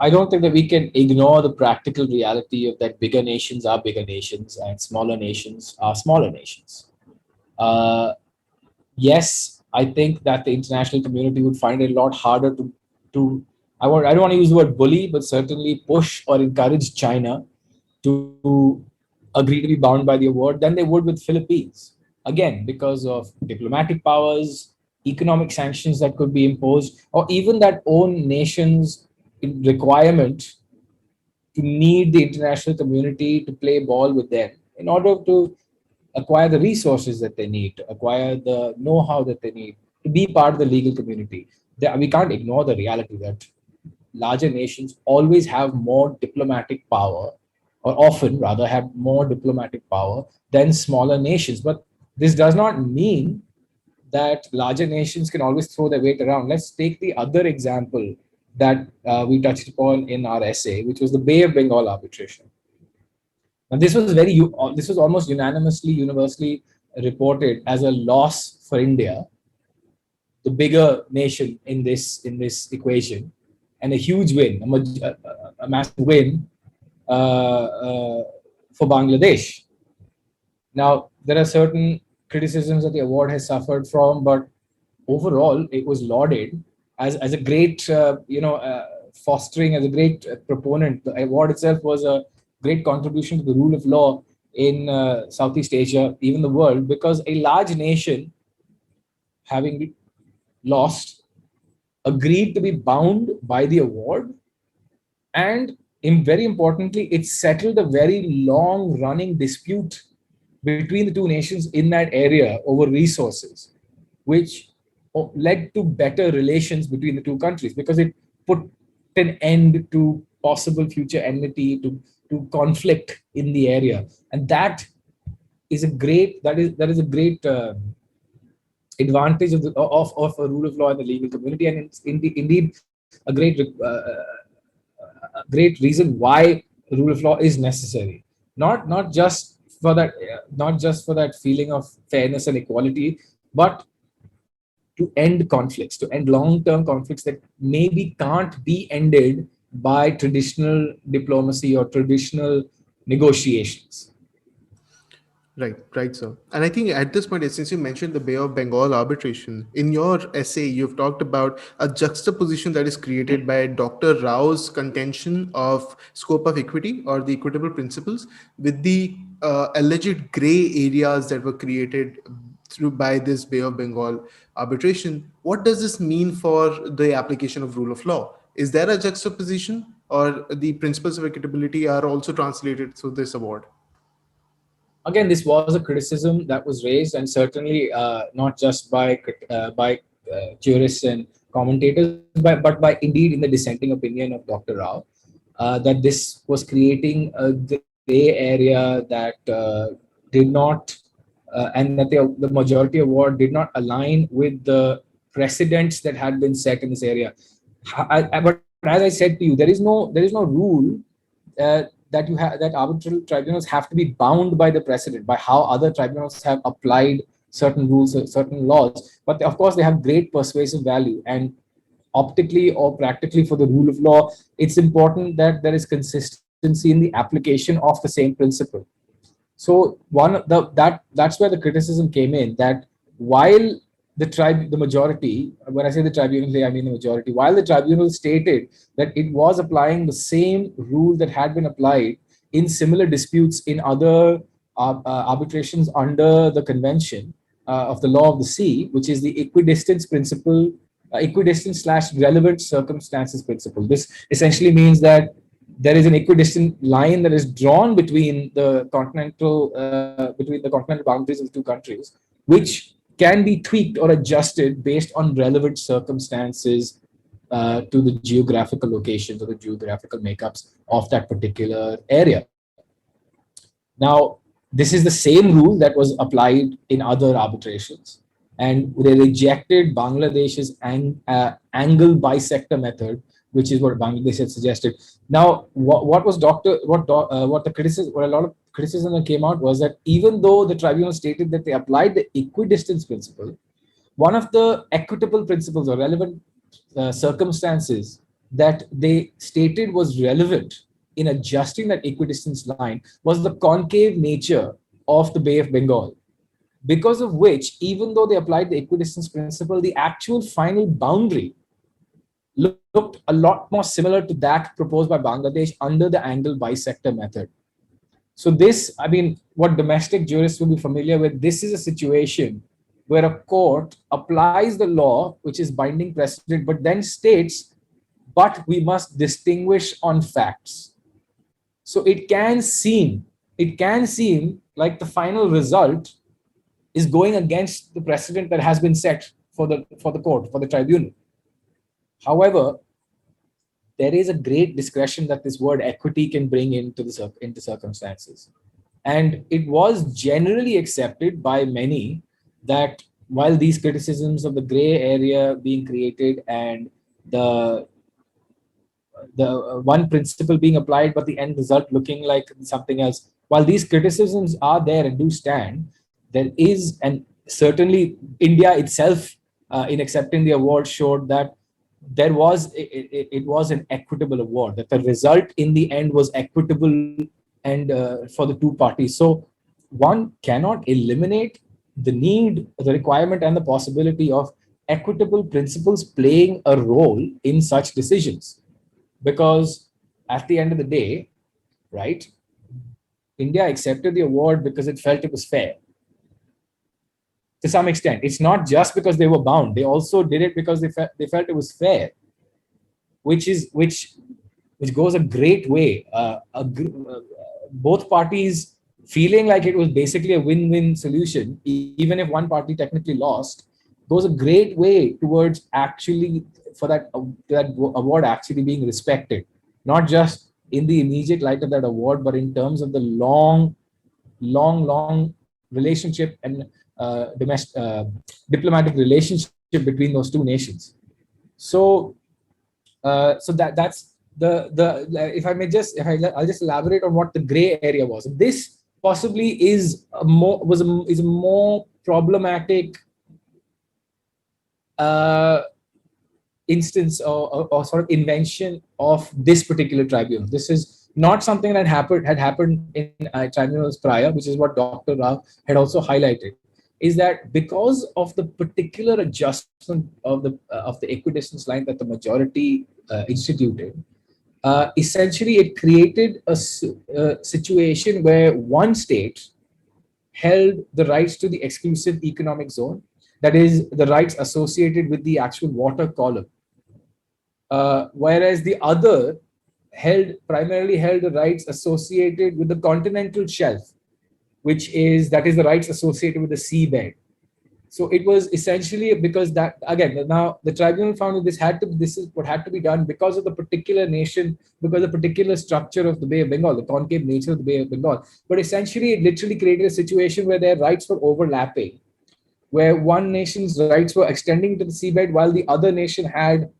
Speaker 2: I don't think that we can ignore the practical reality of that bigger nations are bigger nations and smaller nations are smaller nations. Uh, yes, I think that the international community would find it a lot harder to I don't want to use the word bully, but certainly push or encourage China to agree to be bound by the award than they would with Philippines. Again, because of diplomatic powers, economic sanctions that could be imposed, or even that own nation's requirement to need the international community to play ball with them in order to acquire the resources that they need, to acquire the know-how that they need to be part of the legal community. We can't ignore the reality that larger nations always have more diplomatic power, or often rather have more diplomatic power than smaller nations. But this does not mean that larger nations can always throw their weight around. Let's take the other example that we touched upon in our essay, which was the Bay of Bengal arbitration. And this was almost unanimously, universally reported as a loss for India, the bigger nation in this equation, and a huge win, a massive win for Bangladesh. Now, there are certain criticisms that the award has suffered from, but overall, it was lauded as a great, fostering, as a great proponent. The award itself was a great contribution to the rule of law in Southeast Asia, even the world, because a large nation, having lost, agreed to be bound by the award. And very importantly, it settled a very long running dispute between the two nations in that area over resources, which led to better relations between the two countries because it put an end to possible future enmity, to conflict in the area. And that is a great advantage of a rule of law in the legal community, and it's indeed a great reason why the rule of law is necessary. Not just for that, not just for that feeling of fairness and equality, but to end conflicts, to end long-term conflicts that maybe can't be ended by traditional diplomacy or traditional negotiations.
Speaker 1: Right, sir. And I think at this point, since you mentioned the Bay of Bengal arbitration, in your essay, you've talked about a juxtaposition that is created by Dr. Rao's contention of scope of equity or the equitable principles with the alleged gray areas that were created by this Bay of Bengal arbitration. What does this mean for the application of rule of law? Is there a juxtaposition, or the principles of equitability are also translated through this award?
Speaker 2: Again, this was a criticism that was raised, and certainly not just by jurists and commentators, but by indeed in the dissenting opinion of Dr. Rao, that this was creating a gray area that did not, and that the majority award did not align with the precedents that had been set in this area. But as I said to you, there is no rule that that arbitral tribunals have to be bound by the precedent, by how other tribunals have applied certain rules or certain laws. But of course, they have great persuasive value, and optically or practically for the rule of law, it's important that there is consistency in the application of the same principle. So that's where the criticism came in, that while the majority, when I say the tribunal, I mean the majority, while the tribunal stated that it was applying the same rule that had been applied in similar disputes in other arbitrations under the convention of the law of the sea, which is the equidistance principle, equidistance / relevant circumstances principle. This essentially means that there is an equidistant line that is drawn between the continental boundaries of the two countries, which can be tweaked or adjusted based on relevant circumstances to the geographical locations or the geographical makeups of that particular area. Now, this is the same rule that was applied in other arbitrations, and they rejected Bangladesh's angle bisector method, which is what Bangladesh had suggested. Now, what the criticism, what a lot of criticism that came out was that even though the tribunal stated that they applied the equidistance principle, one of the equitable principles or relevant circumstances that they stated was relevant in adjusting that equidistance line was the concave nature of the Bay of Bengal, because of which, even though they applied the equidistance principle, the actual final boundary looked a lot more similar to that proposed by Bangladesh under the angle bisector method. So this, I mean, what domestic jurists will be familiar with, this is a situation where a court applies the law, which is binding precedent, but then states, but we must distinguish on facts. So it can seem like the final result is going against the precedent that has been set for the court, for the tribunal. However, there is a great discretion that this word equity can bring into circumstances. And it was generally accepted by many that while these criticisms of the gray area being created and the one principle being applied, but the end result looking like something else, while these criticisms are there and do stand, there is, and certainly India itself in accepting the award showed that it was an equitable award, that the result in the end was equitable and for the two parties. So one cannot eliminate the need, the requirement, and the possibility of equitable principles playing a role in such decisions, because at the end of the day, right, India accepted the award because it felt it was fair. To some extent, it's not just because they were bound; they also did it because they felt it was fair, which goes a great way. Both parties feeling like it was basically a win-win solution, even if one party technically lost, goes a great way towards actually for that award actually being respected, not just in the immediate light of that award, but in terms of the long relationship and diplomatic relationship between those two nations. So, that's the if I may just I'll just elaborate on what the gray area was. This possibly is a more problematic instance or sort of invention of this particular tribunal. This is not something that had happened in tribunals prior, which is what Dr. Rao had also highlighted. Is that because of the particular adjustment of the equidistance line that the majority instituted, essentially it created a situation where one state held the rights to the exclusive economic zone, that is, the rights associated with the actual water column, whereas the other primarily held the rights associated with the continental shelf, that is the rights associated with the seabed. So it was essentially because that, again, now the tribunal found that this is what had to be done because of the particular nation, because of the particular structure of the Bay of Bengal, the concave nature of the Bay of Bengal. But essentially, it literally created a situation where their rights were overlapping, where one nation's rights were extending to the seabed while the other nation had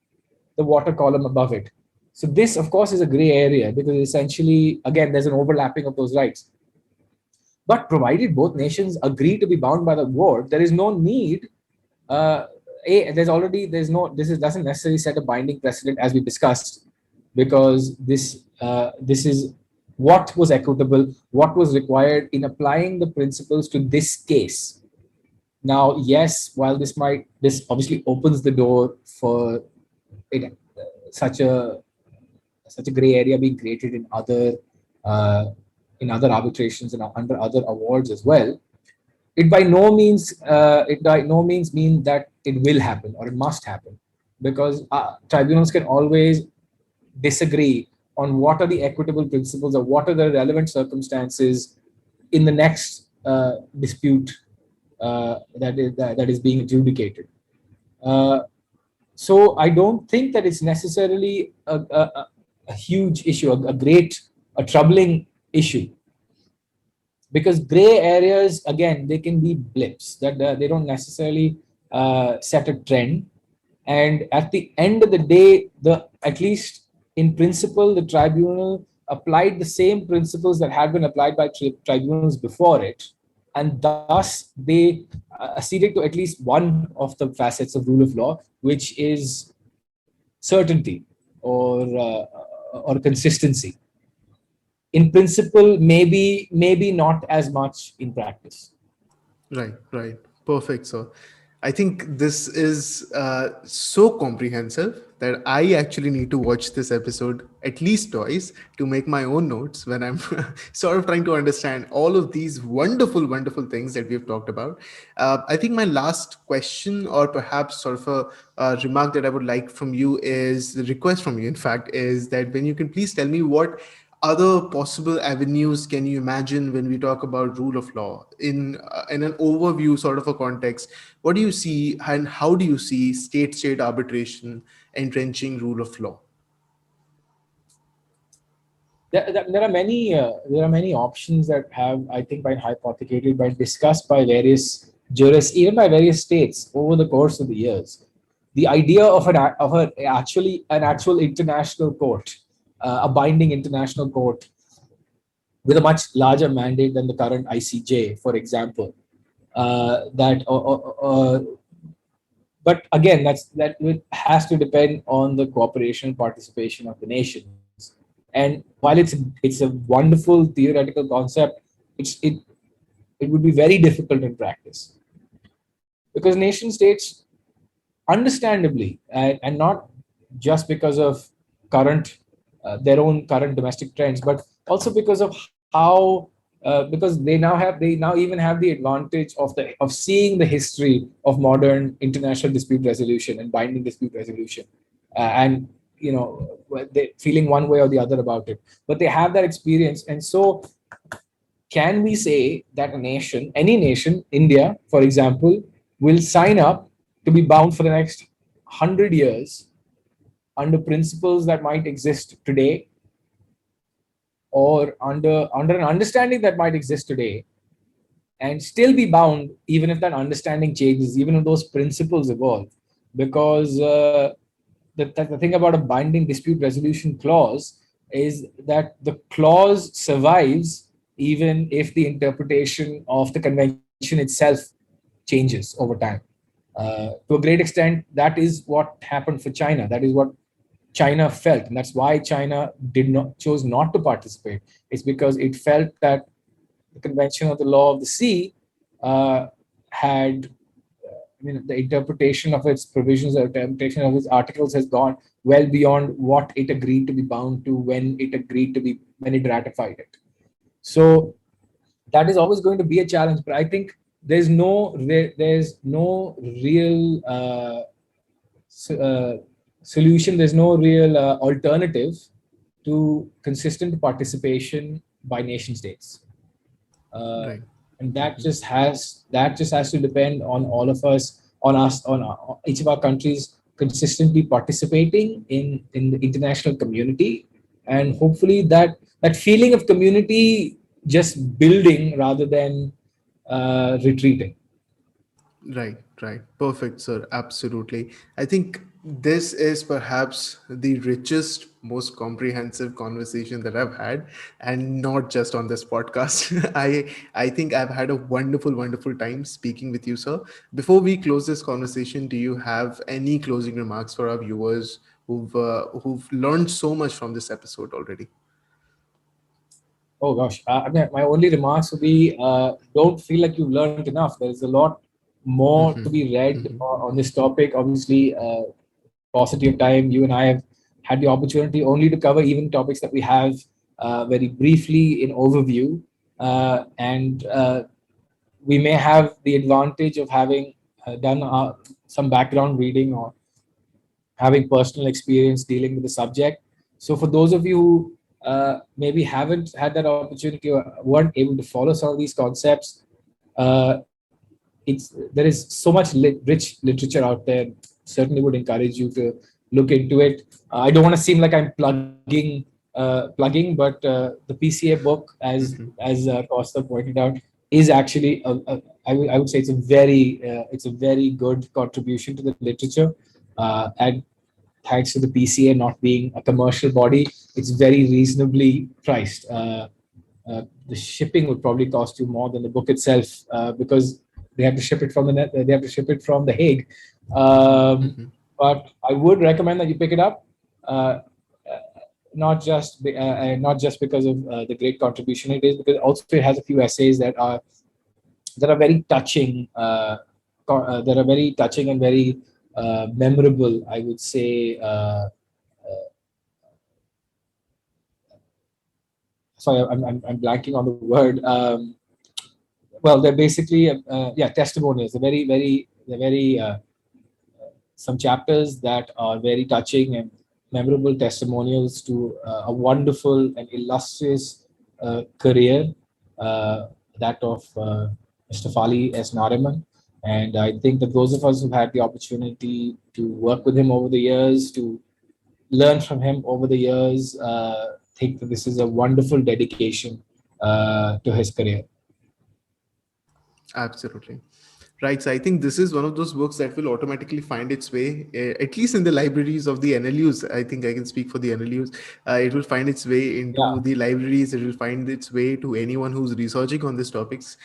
Speaker 2: the water column above it. So this, of course, is a gray area because essentially, again, there's an overlapping of those rights. But provided both nations agree to be bound by the award, there is no need. This doesn't necessarily set a binding precedent, as we discussed, because this is what was equitable, what was required in applying the principles to this case. Now, yes, while this obviously opens the door for such a gray area being created in other arbitrations and under other awards as well, it by no means mean that it will happen or it must happen, because tribunals can always disagree on what are the equitable principles or what are the relevant circumstances in the next dispute that is being adjudicated. So I don't think that it's necessarily a huge issue, a troubling issue, because gray areas, again, they can be blips that they don't necessarily set a trend. And at the end of the day, at least in principle, the tribunal applied the same principles that had been applied by tribunals before it, and thus they acceded to at least one of the facets of rule of law, which is certainty or consistency. In principle, maybe not as much in practice.
Speaker 1: Right. Perfect, sir. I think this is so comprehensive that I actually need to watch this episode at least twice to make my own notes when I'm sort of trying to understand all of these wonderful, wonderful things that we've talked about. I think my last question, or perhaps sort of a remark that I would like from you, is the request from you, in fact, is that when you can please tell me what other possible avenues can you imagine when we talk about rule of law in an overview sort of a context? What do you see, and how do you see state arbitration entrenching rule of law?
Speaker 2: There are many options that have, I think, been hypothecated, been discussed by various jurists, even by various states over the course of the years. The idea of an actual international court, a binding international court with a much larger mandate than the current ICJ, for example. But again, that has to depend on the cooperation and participation of the nations. And while it's a wonderful theoretical concept, it would be very difficult in practice, because nation states, understandably, and not just because of current their own current domestic trends, but also because of how because they now even have the advantage of seeing the history of modern international dispute resolution and binding dispute resolution, and they feeling one way or the other about it, but they have that experience. And so, can we say that any nation, India, for example, will sign up to be bound for the next 100 years under principles that might exist today, or under an understanding that might exist today, and still be bound even if that understanding changes, even if those principles evolve? Because the thing about a binding dispute resolution clause is that the clause survives even if the interpretation of the convention itself changes over time. To a great extent, that is what happened for China. That is what China felt, and that's why China chose not to participate. It's because it felt that the Convention of the Law of the Sea had, the interpretation of its provisions or interpretation of its articles has gone well beyond what it agreed to be bound to when it ratified it. So that is always going to be a challenge. But I think there's no real solution. There's no real alternative to consistent participation by nation states.
Speaker 1: Right.
Speaker 2: And that just has to depend on all of us, on each of our countries consistently participating in the international community, and hopefully that feeling of community just building rather than retreating.
Speaker 1: Right. Perfect, sir. Absolutely. I think this is perhaps the richest, most comprehensive conversation that I've had, and not just on this podcast. I think I've had a wonderful time speaking with you, sir. Before we close this conversation, do you have any closing remarks for our viewers who've learned so much from this episode already?
Speaker 2: Oh gosh, my only remarks would be: don't feel like you've learned enough. There's a lot more to be read on this topic. Obviously, paucity of time. You and I have had the opportunity only to cover even topics that we have very briefly in overview, and we may have the advantage of having done some background reading or having personal experience dealing with the subject. So for those of you who maybe haven't had that opportunity or weren't able to follow some of these concepts, uh, there is so much rich literature out there. Certainly would encourage you to look into it. I don't want to seem like I'm plugging, but the PCA book, as Kaustubh pointed out, is actually I would say it's a very good contribution to the literature. And thanks to the PCA not being a commercial body, it's very reasonably priced. The shipping would probably cost you more than the book itself, because they have to ship it from they have to ship it from the Hague. But I would recommend that you pick it up, not just because of the great contribution it is, because also it has a few essays that are very touching, and very memorable, I would say. Sorry, I'm blanking on the word. Well, they're basically testimonials. They're very some chapters that are very touching, and memorable testimonials to a wonderful and illustrious career, uh, that of Mr. Fali S. Nariman. And I think that those of us who've had the opportunity to work with him over the years, to learn from him over the years, think that this is a wonderful dedication to his career.
Speaker 1: Absolutely. Right. So I think this is one of those books that will automatically find its way, at least in the libraries of the NLUs. I think I can speak for the NLUs. It will find its way
Speaker 2: Yeah,
Speaker 1: into the libraries. It will find its way to anyone who's researching on these topics.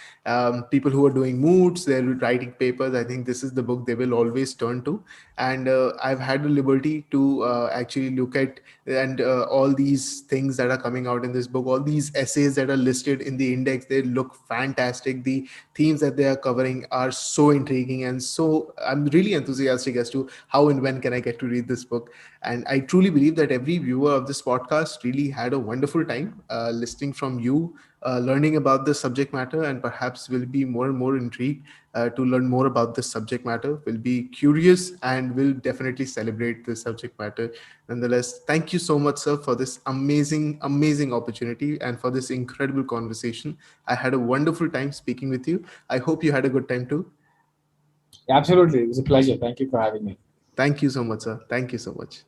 Speaker 1: People who are doing moods, they're writing papers. I think this is the book they will always turn to. And I've had the liberty to actually look at and all these things that are coming out in this book, all these essays that are listed in the index, they look fantastic. The themes that they are covering are so intriguing, and so I'm really enthusiastic as to how and when can I get to read this book. And I truly believe that every viewer of this podcast really had a wonderful time listening from you, learning about this subject matter, and perhaps will be more and more intrigued to learn more about this subject matter, will be curious, and will definitely celebrate this subject matter. Nonetheless, thank you so much, sir, for this amazing opportunity and for this incredible conversation. I had a wonderful time speaking with you. I hope you had a good time too.
Speaker 2: absolutely. It was a pleasure. Thank you for having me.
Speaker 1: Thank you so much, sir. Thank you so much.